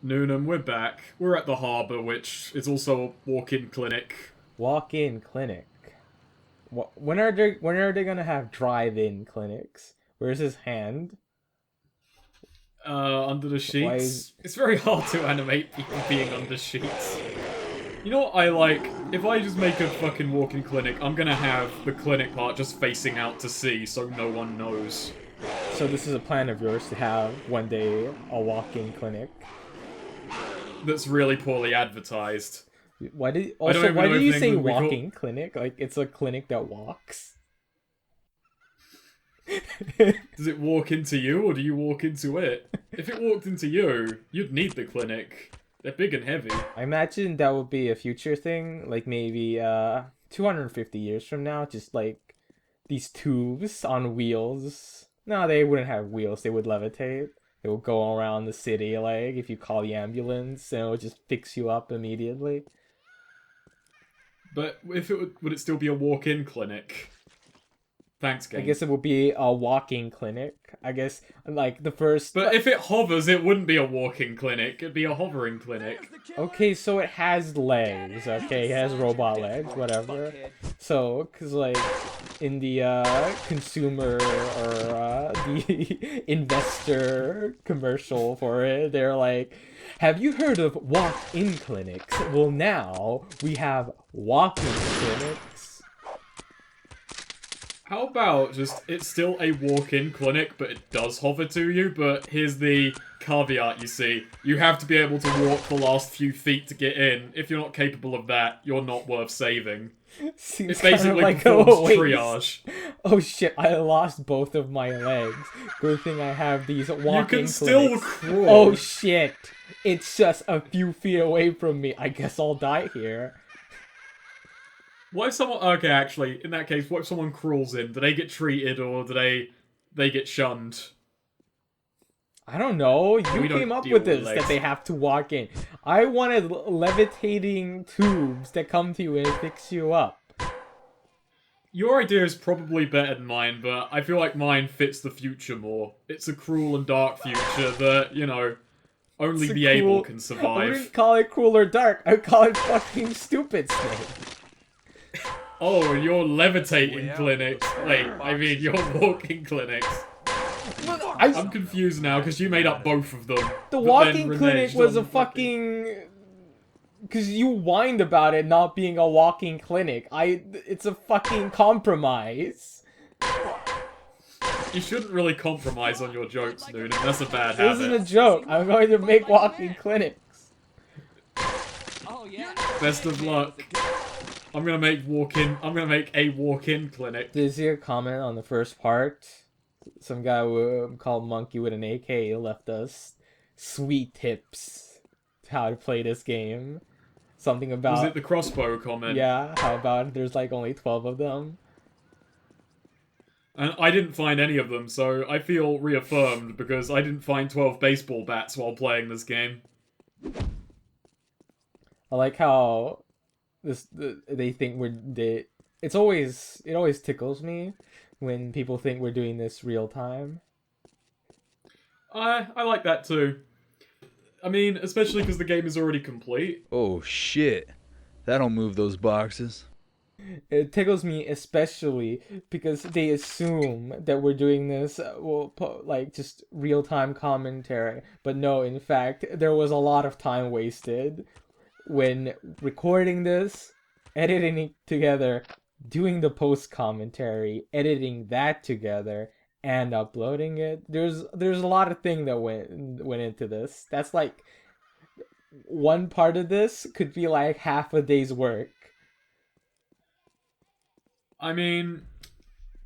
Noonan, we're back. We're at the harbour, which is also a walk-in clinic. Walk-in clinic. When are they gonna have drive-in clinics? Where's his hand? Under the Why sheets. is It's very hard to animate people being under sheets. You know what I like? If I just make a fucking walk-in clinic, I'm gonna have the clinic part just facing out to sea so no one knows. so this is a plan of yours to have one day a walk-in clinic? That's really poorly advertised. Why did I don't also even why know do if you in say England we call- walking clinic? Like it's a clinic that walks. Does it walk into you, or do you walk into it? If it walked into you, you'd need the clinic. They're big and heavy. I imagine that would be a future thing, like maybe 250 years from now, just like these tubes on wheels. No, they wouldn't have wheels, they would levitate. They would go around the city like if you call the ambulance and it would just fix you up immediately. But if it would it still be a walk-in clinic? Thanks, game. I guess it would be a walking clinic. I guess like the first. But if it hovers, it wouldn't be a walking clinic. It'd be a hovering clinic. Okay, so it has legs. Okay, it has robot legs, whatever. So, cause like in the consumer or the investor commercial for it, they're like, "Have you heard of walk-in clinics? Well, now we have walking clinics." How about just, it's still a walk-in clinic, but it does hover to you, but here's the caveat, you see. You have to be able to walk the last few feet to get in. If you're not capable of that, you're not worth saving. Seems It basically like performs triage. Oh shit, I lost both of my legs. Good thing I have these walking You can clinics. still crawl. Oh shit. It's just a few feet away from me. I guess I'll die here. What if someone... Okay, actually, in that case, what if someone crawls in? Do they get treated, or do they get shunned? I don't know. You We don't came up deal with with this, legs. that they have to walk in. I wanted levitating tubes that come to you and fix you up. Your idea is probably better than mine, but I feel like mine fits the future more. It's a cruel and dark future that, you know, only It's a the able cruel- can I survive. wouldn't call it cruel or dark. I'd call it fucking stupid, Snake. Oh, and your levitating clinics. Wait, I mean your walking clinics. I'm confused now because you made up both of them. The but walking then clinic reneged was a on fucking... Because you whined about it not being a walking clinic. It's a fucking compromise. You shouldn't really compromise on your jokes, Noonan. That's a bad This isn't a habit. joke. I'm going to make walking clinics. Oh yeah. Best of luck. I'm gonna make a walk-in clinic. Did you see a comment on the first part? Some guy called Monkey with an AK left us sweet tips to how to play this game. Something Was about... it the crossbow comment? Yeah, how about there's like only 12 of them? And I didn't find any of them, so I feel reaffirmed because I didn't find 12 baseball bats while playing this game. I like how they think it always tickles me when people think we're doing this real time. I like that too. I mean, especially because the game is already complete. Oh shit. That'll move those boxes. It tickles me especially because they assume that we're doing this like just real-time commentary, but no, in fact there was a lot of time wasted when recording this, editing it together, doing the post commentary, editing that together, and uploading it. There's a lot of thing that went into this. That's like one part of this could be like half a day's work. I mean,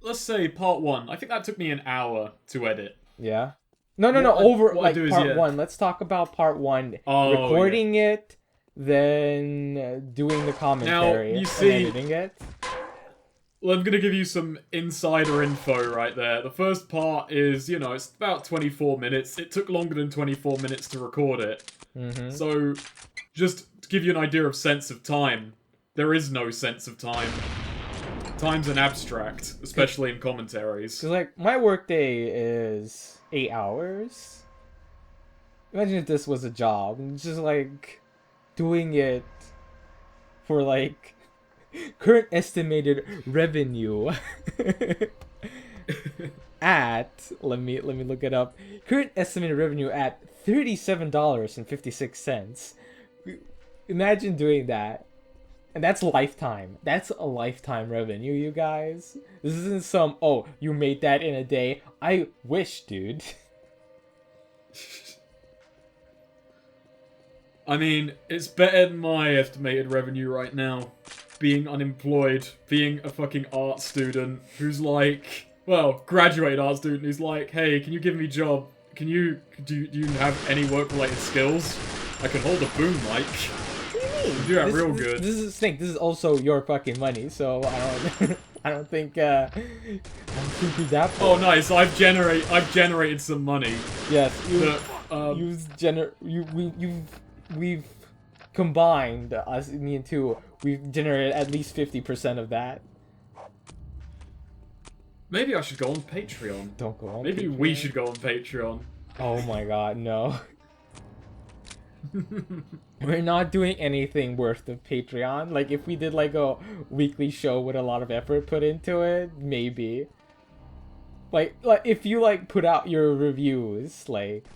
let's say part 1. I think that took me an hour to edit. Yeah. No. What I Like do is, part yeah. 1. Let's talk about part 1. Oh, Recording it, then doing the commentary you and see- editing it. Well, I'm gonna give you some insider info right there. The first part is, you know, it's about 24 minutes. It took longer than 24 minutes to record it. Mm-hmm. So, just to give you an idea of sense of time, there is no sense of time. Time's an abstract, especially in commentaries. Cause like my workday is 8 hours. Imagine if this was a job and just like doing it for like current estimated revenue at let me look it up. Current estimated revenue at $37.56. Imagine doing that. And that's lifetime. That's a lifetime revenue, you guys. This isn't some, oh, you made that in a day. I wish, dude. I mean, it's better than my estimated revenue right now. Being unemployed, being a fucking art student who's like, well, graduated art student who's like, hey, can you give me a job? Do you have any work-related skills? I can hold a boom mic. You do that real good. This is Snake. This is also your fucking money, so I don't. I don't think. I don't think you're that. Oh, nice! I've generated some money. Yes, we've combined us, me and two. We've generated at least 50% of that. Maybe I should go on Patreon. Don't go on. Maybe Patreon. we should go on Patreon. Oh my god, no. We're not doing anything worth the Patreon. Like, if we did like a weekly show with a lot of effort put into it, maybe. Like if you like put out your reviews, like,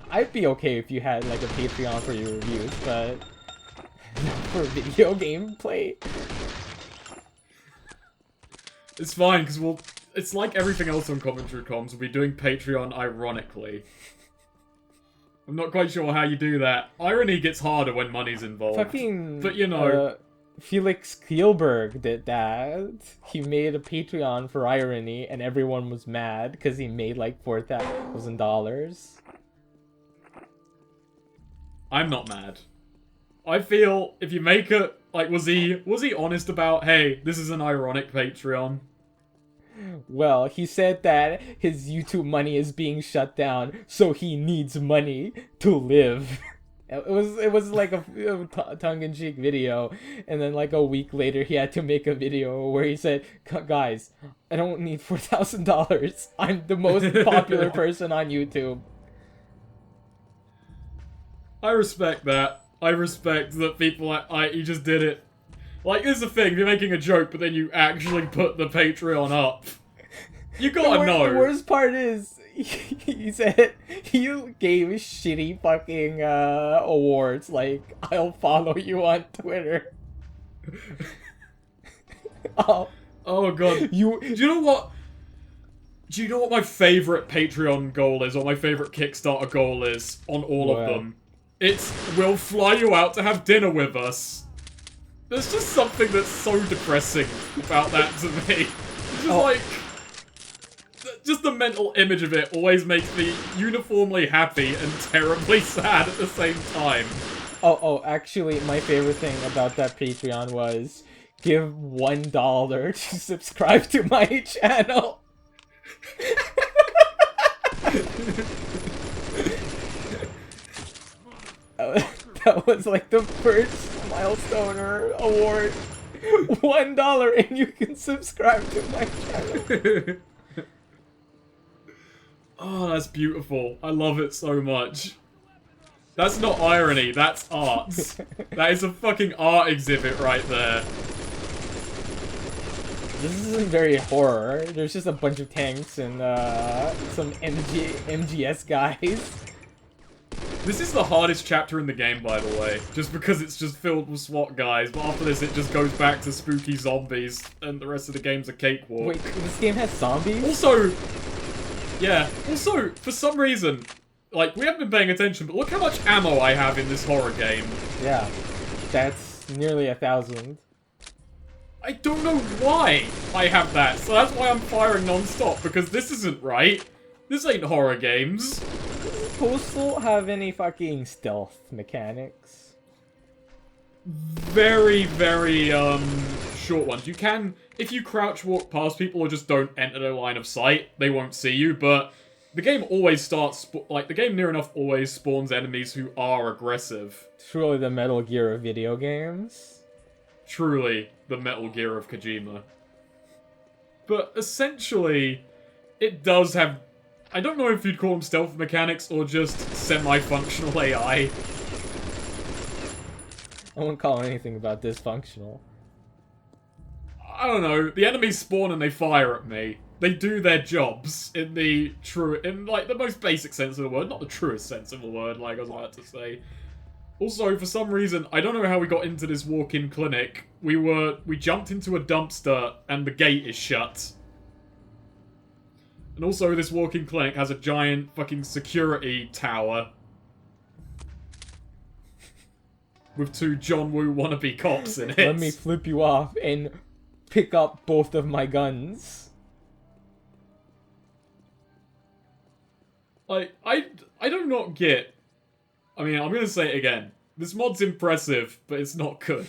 I'd be okay if you had like a Patreon for your reviews, but not for video gameplay. It's fine, because it's like everything else on Commentary Comms, we'll be doing Patreon ironically. I'm not quite sure how you do that. Irony gets harder when money's involved. Fucking, but you know... Felix Kielberg did that. He made a Patreon for Irony, and everyone was mad because he made like $4,000. I'm not mad. I feel if you make it... Like, was he honest about, hey, this is an ironic Patreon? Well, he said that his YouTube money is being shut down, so he needs money to live. It was like a tongue-in-cheek video, and then like a week later he had to make a video where he said, guys, I don't need $4,000. I'm the most popular person on YouTube. I respect that. I respect that people you just did it. Like, this is the thing, you're making a joke, but then you actually put the Patreon up. You gotta know. The worst part is, he said he gave shitty fucking awards, like, I'll follow you on Twitter. Oh god. Do you know what? Do you know what my favorite Patreon goal is, or my favorite Kickstarter goal is, on all of them? It's, we'll fly you out to have dinner with us. There's just something that's so depressing about that to me. It's just like... Just the mental image of it always makes me uniformly happy and terribly sad at the same time. Oh, actually, my favorite thing about that Patreon was, give $1 to subscribe to my channel. That was like the first milestone or award. $1 and you can subscribe to my channel. Oh, that's beautiful. I love it so much. That's not irony, that's art. That is a fucking art exhibit right there. This isn't very horror. There's just a bunch of tanks and some MGS guys. This is the hardest chapter in the game, by the way. Just because it's just filled with SWAT guys, but after this it just goes back to spooky zombies, and the rest of the game's a cakewalk. Wait, this game has zombies? Also, for some reason, like, we haven't been paying attention, but look how much ammo I have in this horror game. Yeah, that's nearly 1,000. I don't know why I have that, so that's why I'm firing non-stop, because this isn't right. This ain't horror games. Does Postal have any fucking stealth mechanics? Very, very, short ones. You can, if you crouch walk past people or just don't enter their line of sight, they won't see you, but the game always starts, like, the game near enough always spawns enemies who are aggressive. Truly the Metal Gear of video games. Truly the Metal Gear of Kojima. But essentially, it does have I don't know if you'd call them stealth mechanics or just semi-functional AI. I won't call anything about dysfunctional. I don't know. The enemies spawn and they fire at me. They do their jobs in the like the most basic sense of the word, not the truest sense of the word, like I was about to say. Also, for some reason, I don't know how we got into this walk-in clinic. We jumped into a dumpster and the gate is shut. And also, this walk-in clinic has a giant fucking security tower. With 2 John Woo wannabe cops in it. Let me flip you off and pick up both of my guns. Like, I do not get... I mean, I'm gonna say it again. This mod's impressive, but it's not good.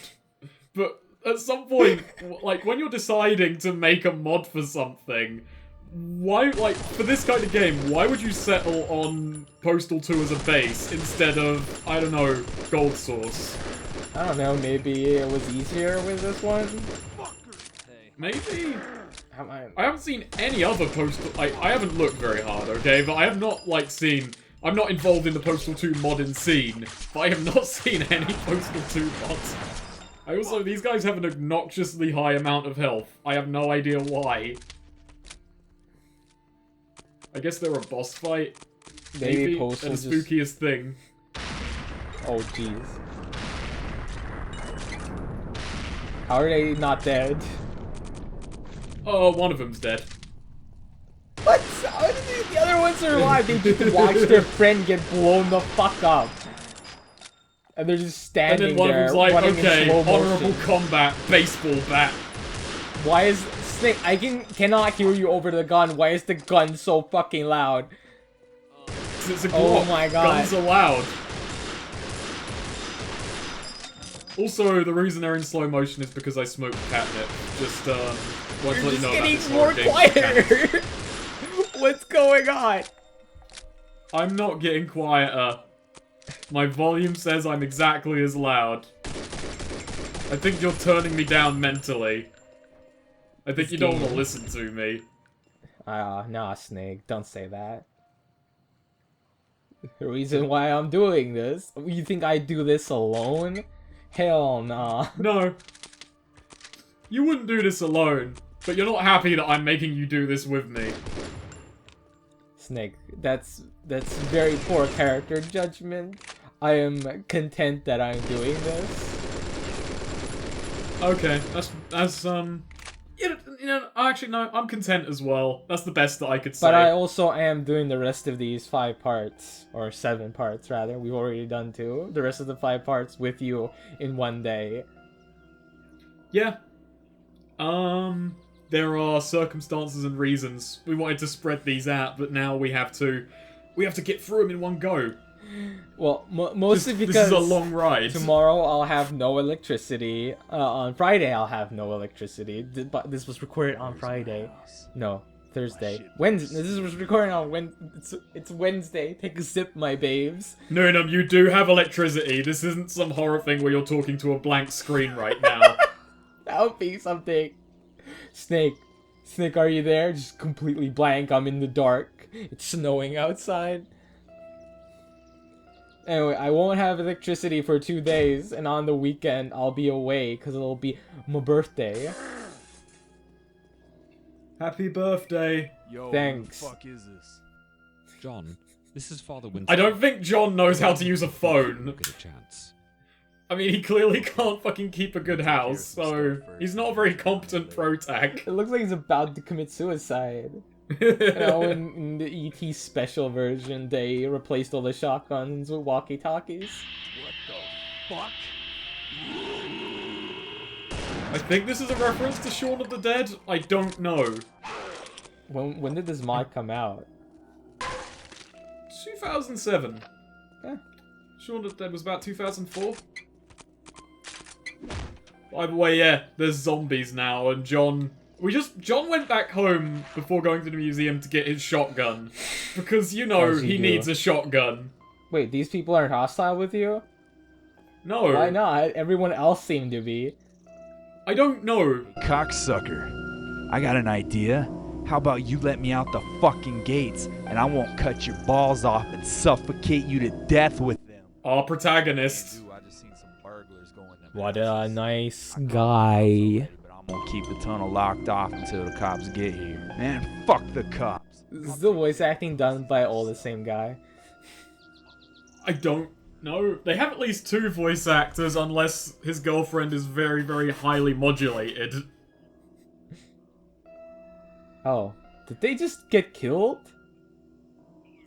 But at some point, like, when you're deciding to make a mod for something, why, like, for this kind of game, why would you settle on Postal 2 as a base instead of, I don't know, Gold Source? I don't know, maybe it was easier with this one? Maybe? I haven't seen any other Postal... I haven't looked very hard, okay? But I have not, like, seen... I'm not involved in the Postal 2 modding scene, but I have not seen any Postal 2 mods. I also... These guys have an obnoxiously high amount of health. I have no idea why. I guess they're a boss fight. Maybe Postal and the spookiest thing. Oh, jeez. How are they not dead? Oh, one of them's dead. What? How did the other ones survive? They just watched their friend get blown the fuck up. And they're just standing And then one of there, them's like, running in okay, slow honorable motion. combat, baseball bat. Why is... Snake, I cannot hear you over the gun. Why is the gun so fucking loud? It's a Oh Glock. my God. Guns are loud. Also, the reason they're in slow motion is because I smoked catnip. Just, want to You're let you just know getting about more the catnip. quieter. What's going on? I'm not getting quieter. My volume says I'm exactly as loud. I think you're turning me down mentally. I think you don't want to listen to me. Nah, Snake, don't say that. The reason why I'm doing this? You think I do this alone? Hell nah. No. You wouldn't do this alone, but you're not happy that I'm making you do this with me. Snake, that's very poor character judgment. I am content that I'm doing this. Okay, that's you know, actually no, I'm content as well. That's the best that I could say. But I also am doing the rest of these 5 parts, or 7 parts rather. We've already done 2. The rest of the 5 parts with you in one day. Yeah. There are circumstances and reasons. We wanted to spread these out, but now we have to get through them in one go. Well, mostly because this is a long ride. tomorrow I'll have no electricity. On Friday I'll have no electricity. But this was recorded on Friday. No, Thursday. Wednesday. This was recorded on It's Wednesday. Take a sip, my babes. No, you do have electricity. This isn't some horror thing where you're talking to a blank screen right now. That would be something. Snake, are you there? Just completely blank. I'm in the dark. It's snowing outside. Anyway, I won't have electricity for 2 days, and on the weekend I'll be away because it'll be my birthday. Happy birthday. Yo, Thanks. What the fuck is this? John, this is Father Winter. I don't think John knows how to use a phone. Look at a chance. I mean, he clearly can't fucking keep a good house, so he's not a very competent pro-tag. It looks like he's about to commit suicide. You know, in the ET special version, they replaced all the shotguns with walkie-talkies. What the fuck? I think this is a reference to Shaun of the Dead. I don't know. When did this mod come out? 2007. Yeah. Shaun of the Dead was about 2004. By the way, yeah, there's zombies now, and John went back home before going to the museum to get his shotgun. Because, you know, As you he do. needs a shotgun. Wait, these people aren't hostile with you? No. Why not? Everyone else seemed to be. I don't know. Cocksucker. I got an idea. How about you let me out the fucking gates, and I won't cut your balls off and suffocate you to death with them. Our protagonist. I just seen some burglars going to What a nice guy. But I'm gonna keep the tunnel locked off until the cops get here. Man, fuck the cops. Is the voice acting done by all the same guy? I don't know. They have at least 2 voice actors, unless his girlfriend is very, very highly modulated. Oh, did they just get killed?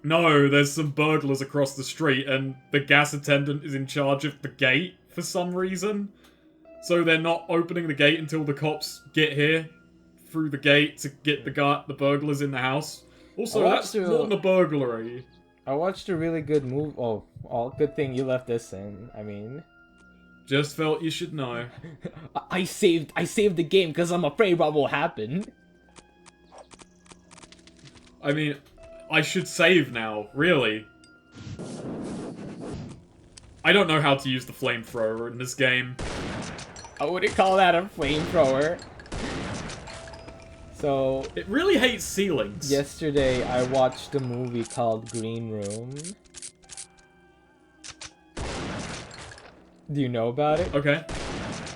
No, there's some burglars across the street, and the gas attendant is in charge of the gate for some reason. So they're not opening the gate until the cops get here through the gate to get the burglars in the house. Also, that's more than a burglary. I watched a really good movie. Oh, good thing you left this in. I mean, just felt you should know. I saved the game because I'm afraid what will happen. I mean, I should save now, really. I don't know how to use the flamethrower in this game. I wouldn't call that a flamethrower. So, it really hates ceilings. Yesterday, I watched a movie called Green Room. Do you know about it? Okay.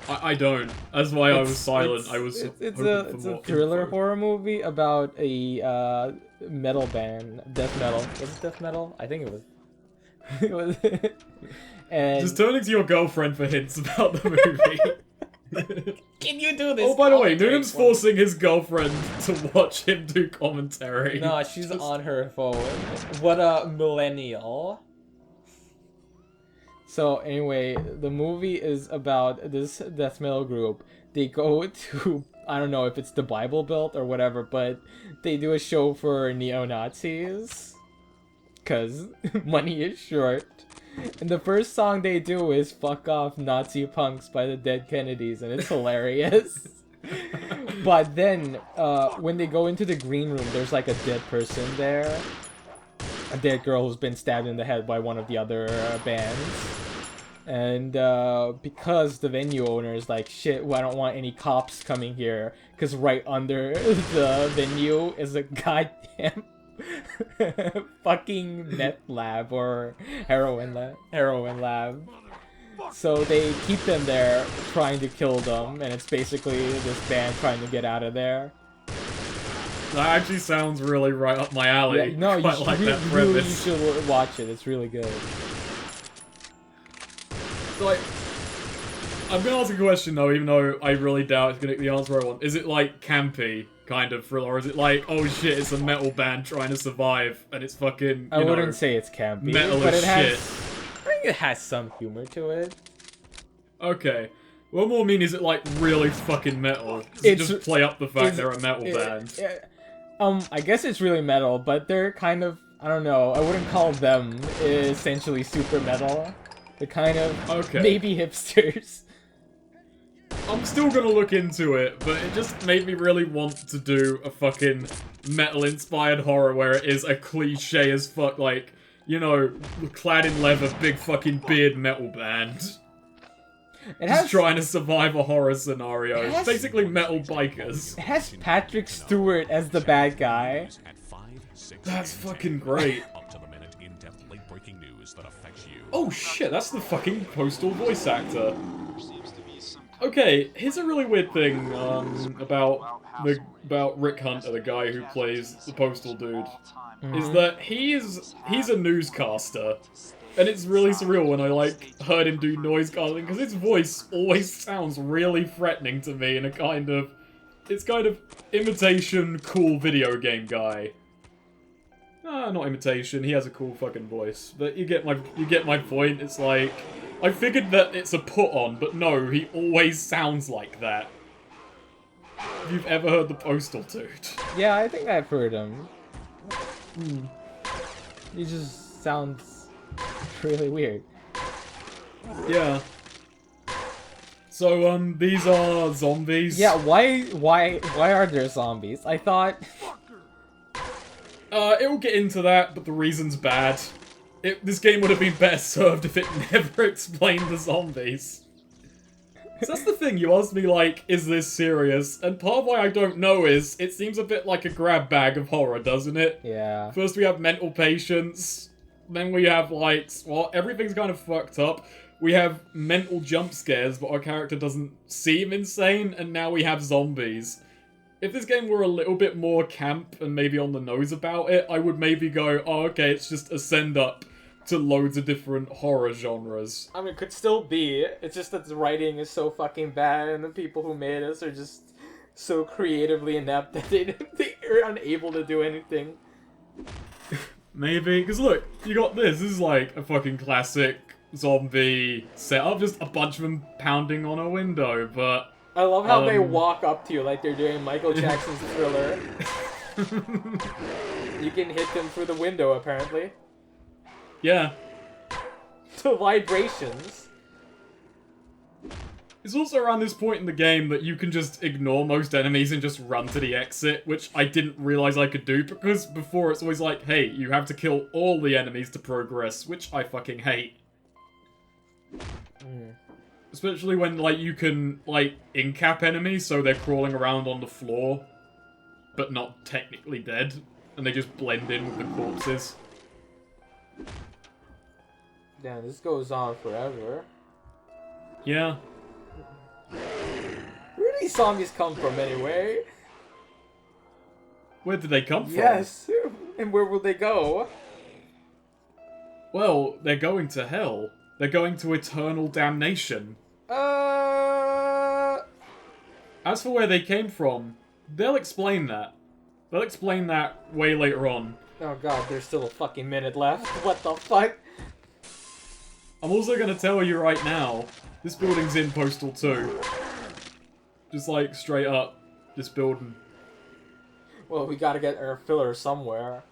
I don't. That's why I was silent. It's a thriller horror movie about a metal band, death metal. Was it death metal? I think it was. It was. And just turning to your girlfriend for hints about the movie. Can you do this? Oh, by the way, Noonan's forcing his girlfriend to watch him do commentary. No, she's on her phone. What a millennial. So anyway, the movie is about this death metal group. They go to, I don't know if it's the Bible Belt or whatever, but they do a show for neo-Nazis. Cause money is short. And the first song they do is Fuck Off Nazi Punks by the Dead Kennedys, and it's hilarious. But then, when they go into the green room, there's like a dead person there. A dead girl who's been stabbed in the head by one of the other bands. And because the venue owner is like, shit, well, I don't want any cops coming here, because right under the venue is a goddamn fucking meth lab or heroin lab. So they keep them there, trying to kill them, and it's basically this band trying to get out of there. That actually sounds really right up my alley. Yeah, no, you should, like that really, you should watch it. It's really good. So, like, I'm gonna ask a question though, even though I really doubt it's gonna get the answer I want. Is it like campy kind of thriller, or is it like, oh shit, it's a metal band trying to survive and it's fucking? I wouldn't say it's campy, but it has. I think it has some humor to it. Okay. What more mean is it like really fucking metal? Does it just play up the fact they're a metal band? I guess it's really metal, but they're kind of, I don't know, I wouldn't call them essentially super metal. They're kind of maybe hipsters. I'm still gonna look into it, but it just made me really want to do a fucking metal-inspired horror where it is a cliche as fuck, like, you know, clad in leather, big fucking beard metal band. Just trying to survive a horror scenario. It's basically metal bikers. It has Patrick Stewart as the bad guy. That's fucking great. Oh shit, that's the fucking Postal voice actor. Okay, here's a really weird thing about Rick Hunter, the guy who plays the Postal dude, is that he's a newscaster, and it's really surreal when I like heard him do noise casting because his voice always sounds really threatening to me in a kind of imitation cool video game guy. Not imitation. He has a cool fucking voice, but you get my point. It's like I figured that it's a put on, but no, he always sounds like that. If you've ever heard the Postal dude. Yeah, I think I've heard him. He just sounds really weird. Yeah. So these are zombies. Yeah, why are there zombies? I thought. It will get into that, but the reason's bad. This game would have been better served if it never explained the zombies. So that's the thing, you asked me, like, is this serious? And part of why I don't know is, it seems a bit like a grab bag of horror, doesn't it? Yeah. First we have mental patients, then we have, like, well, everything's kind of fucked up. We have mental jump scares, but our character doesn't seem insane, and now we have zombies. If this game were a little bit more camp and maybe on the nose about it, I would maybe go, oh, okay, it's just a send-up to loads of different horror genres. I mean, it could still be. It's just that the writing is so fucking bad, and the people who made us are just so creatively inept that they are unable to do anything. Maybe, because look, you got this. This is like a fucking classic zombie setup, just a bunch of them pounding on a window, but... I love how they walk up to you like they're doing Michael Jackson's Thriller. You can hit them through the window, apparently. Yeah. The vibrations. It's also around this point in the game that you can just ignore most enemies and just run to the exit, which I didn't realize I could do, because before it's always like, hey, you have to kill all the enemies to progress, which I fucking hate. Especially when, like, you can, like, in-cap enemies, so they're crawling around on the floor, but not technically dead, and they just blend in with the corpses. Damn, this goes on forever. Yeah. Where do these zombies come from, anyway? Where did they come from? Yes, and where will they go? Well, they're going to hell. They're going to Eternal Damnation. As for where they came from, they'll explain that. They'll explain that way later on. Oh god, there's still a fucking minute left. What the fuck? I'm also gonna tell you right now, this building's in Postal 2. Just like, straight up, this building. Well, we gotta get our filler somewhere.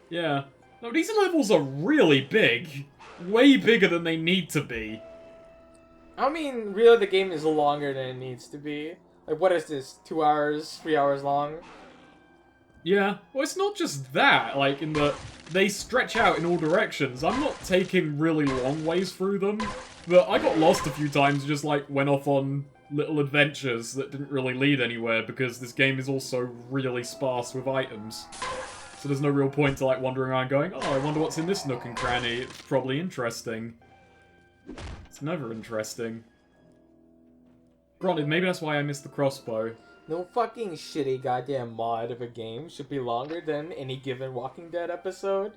Yeah. No, these levels are really big. Way bigger than they need to be. I mean, really, the game is longer than it needs to be. Like, what is this? 2 hours, 3 hours long? Yeah. Well, it's not just that, like, in the... They stretch out in all directions. I'm not taking really long ways through them, but I got lost a few times and just, like, went off on little adventures that didn't really lead anywhere because this game is also really sparse with items. So there's no real point to, like, wandering around going, oh, I wonder what's in this nook and cranny. It's probably interesting. It's never interesting. Granted, maybe that's why I missed the crossbow. No fucking shitty goddamn mod of a game should be longer than any given Walking Dead episode.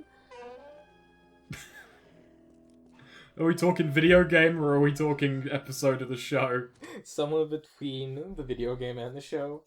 Are we talking video game or are we talking episode of the show? Somewhere between the video game and the show.